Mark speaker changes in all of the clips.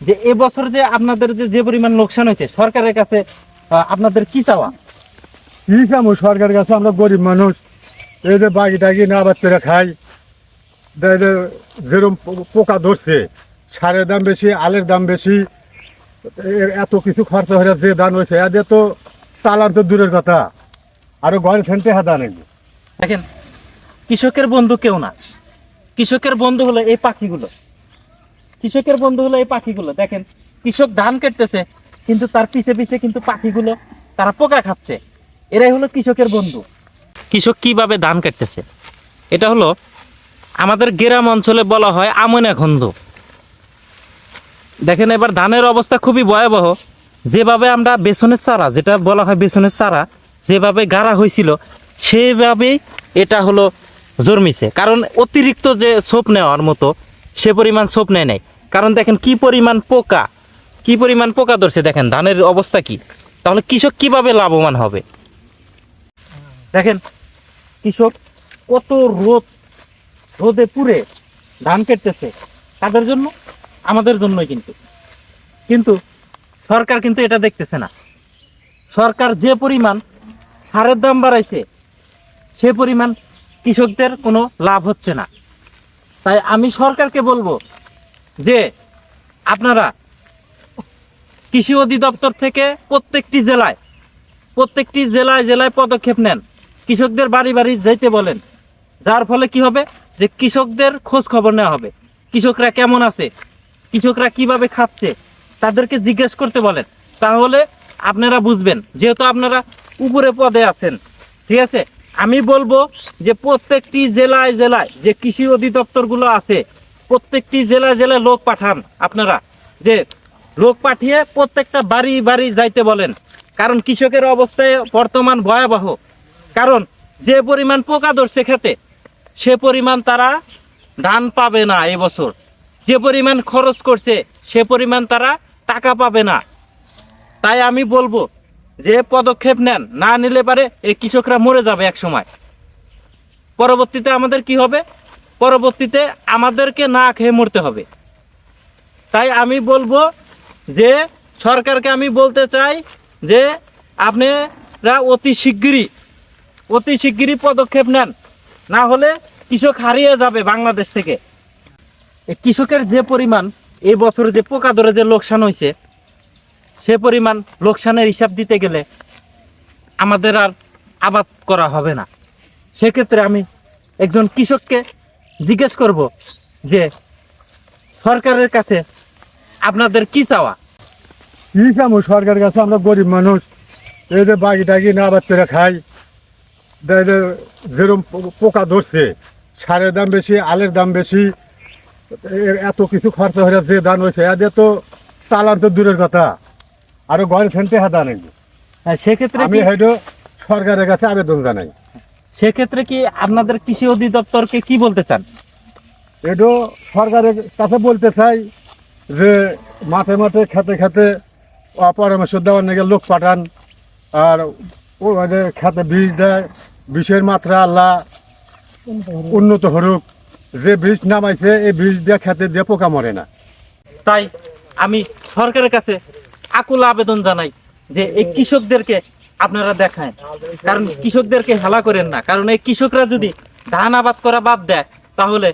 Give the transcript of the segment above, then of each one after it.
Speaker 1: যে এবছর যে আপনাদের যে পরিমাণ লোকসান হয়েছে সরকারের কাছে আপনাদের কি চাওয়া?
Speaker 2: কি কামো সরকারের কাছে, আমরা গরিব মানুষ, এই যে বাগি টাগি না আবাদ করে খাই, যেরকম পোকা ধরছে, সারের দাম বেশি, আলের দাম বেশি, এত কিছু খরচা হয়ে যে দান হয়েছে এদের তো চালান তো দূরের কথা, আরো ঘরে সেন্টে হাতা নেই।
Speaker 1: দেখেন, কৃষকের বন্ধু কেউ না, কৃষকের বন্ধু হলো এই পাখিগুলো, কৃষকের বন্ধু হলো এই পাখিগুলো। দেখেন, কৃষক ধান কাটতেছে কিন্তু তার পিছে পিছে কিন্তু পাখিগুলো তারা পোকা খাচ্ছে, এরাই হলো কৃষকের বন্ধু। কৃষক কিভাবে ধান কাটতেছে, এটা হলো আমাদের গ্রাম অঞ্চলে বলা হয় আমনা খন্দ। দেখেন এবার ধানের অবস্থা খুবই ভয়াবহ। যেভাবে আমরা বেসনের চারা, যেটা বলা হয় বেসনের চারা, যেভাবে গাড়া হয়েছিল সেভাবেই এটা হলো জন্মিছে। কারণ অতিরিক্ত যে ছোপ নেওয়ার মতো সে পরিমাণ ছোপ নেয় নাই। কারণ দেখেন কি পরিমাণ পোকা, কি পরিমাণ পোকা ধরছে, দেখেন ধানের অবস্থা কি। তাহলে কৃষক কিভাবে লাভবান হবে? দেখেন কৃষক কত রোদে পুড়ে ধান কেটতেছে, তাদের জন্য, আমাদের জন্যই। কিন্তু সরকার কিন্তু এটা দেখতেছে না। সরকার যে পরিমাণ সারের দাম বাড়াইছে সে পরিমাণ কৃষকদের কোনো লাভ হচ্ছে না। তাই আমি সরকারকে বলবো যে আপনারা কৃষি অধিদপ্তর থেকে প্রত্যেকটি জেলায় জেলায় পদক্ষেপ নেন, কৃষকদের বাড়ি বাড়ি যেতে বলেন। যার ফলে কি হবে, যে কৃষকদের খোঁজ খবর নেওয়া হবে, কৃষকরা কেমন আছে, কৃষকরা কিভাবে খাচ্ছে তাদেরকে জিজ্ঞেস করতে বলেন। তাহলে আপনারা বুঝবেন, যেহেতু আপনারা উপরে পদে আছেন, ঠিক আছে। আমি বলবো যে প্রত্যেকটি জেলায় জেলায় যে কৃষি অধিদপ্তরগুলো আছে, প্রত্যেকটি জেলায় জেলায় লোক পাঠান আপনারা, যে লোক পাঠিয়ে প্রত্যেকটা বাড়ি বাড়ি যাইতে বলেন। কারণ কৃষকের অবস্থায় বর্তমান ভয়াবহ। কারণ যে পরিমাণ পোকা ধরছে খেতে, সে পরিমাণ তারা ধান পাবে না এবছর। যে পরিমাণ খরচ করছে সে পরিমাণ তারা টাকা পাবে না। তাই আমি বলবো যে পদক্ষেপ নেন, না নিলে পারে এই কৃষকরা মরে যাবে এক সময়। পরবর্তীতে আমাদের কি হবে, পরবর্তীতে আমাদেরকে না খেয়ে মরতে হবে। তাই আমি বলবো যে সরকারকে আমি বলতে চাই যে আপনারা অতি শিগগিরই পদক্ষেপ নেন, না হলে কৃষক হারিয়ে যাবে বাংলাদেশ থেকে। এই কৃষকের যে পরিমাণ এই বছর যে পোকা ধরে যে লোকসান হয়েছে, সে পরিমাণ লোকসানের হিসাব দিতে গেলে আমাদের আর আবাদ করা হবে না। সেক্ষেত্রে আমি একজন কৃষককে জিজ্ঞেস করব যে সরকারের কাছে আপনাদের কি চাওয়া?
Speaker 2: কি কামো সরকারের কাছে, আমরা গরিব মানুষ, এই যে বাগি টাগি না আবাদ করে খাই, যেরকম পোকা ধরছে, সারের দাম বেশি, আলের দাম বেশি, এত কিছু খরচা হয়ে যে দান হয়েছে এদের তো চালান তো দূরের কথা, আরো ঘরে সেন্টে হাতা নেই।
Speaker 1: সেক্ষেত্রে
Speaker 2: আমি হয়তো সরকারের কাছে আবেদন জানাই।
Speaker 1: সেক্ষেত্রে কি আপনাদের কৃষি অধিদপ্তরকে কি বলতে চান?
Speaker 2: এটা সরকারের কাছে বলতে চাই যে মাঠে মাঠে খেতে খেতে পরামর্শ দেওয়ার নাকি লোক পাঠান, আর ওদের খেতে বীজ দেয়, বিষের মাত্রা আল্লাহ উন্নত হরুক, যে বীজ নামাইছে এই বীজ দিয়ে খেতে দিয়ে পোকা মরে না।
Speaker 1: তাই আমি সরকারের কাছে আকুল আবেদন জানাই যে এই কৃষকদেরকে আপনারা দেখায়, কারণ কৃষকদেরকে হেলা করেন না। কারণ এই কৃষকরা যদি ধান আবাদ করা বাদ দেয় তাহলে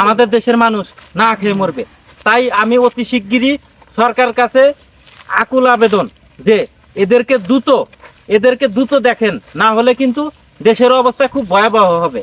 Speaker 1: আমাদের দেশের মানুষ না খেয়ে মরবে। তাই আমি অতি শিগগিরই সরকার কাছে আকুল আবেদন যে এদেরকে দ্রুত দেখেন, না হলে কিন্তু দেশের অবস্থা খুব ভয়াবহ হবে।